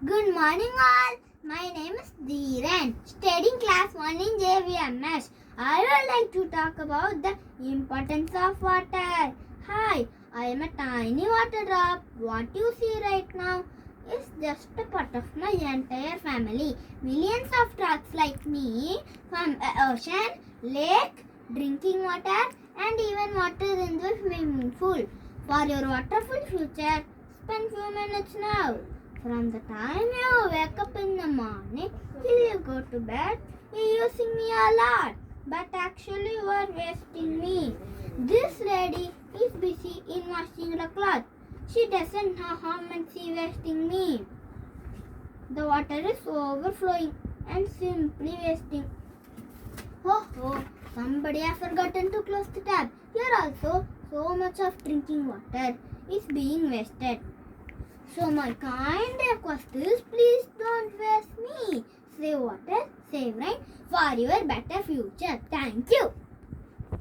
Good morning all. My name is Dhiren, studying class 1 in JVMS. I would like to talk about the importance of water. Hi, I am a tiny water drop. What you see right now is just a part of my entire family. Millions of drops like me from ocean, lake, drinking water and even water in the swimming pool. For your waterful future, spend few minutes now. From the time you wake up in the morning till you go to bed, you're using me a lot. But actually you are wasting me. This lady is busy in washing the cloth. She doesn't know how much she wasting me. The water is overflowing and simply wasting. Oh, somebody has forgotten to close the tap. Here also, so much of drinking water is being wasted. So my kind request is, please don't waste me. Save water, save rain for your better future. Thank you.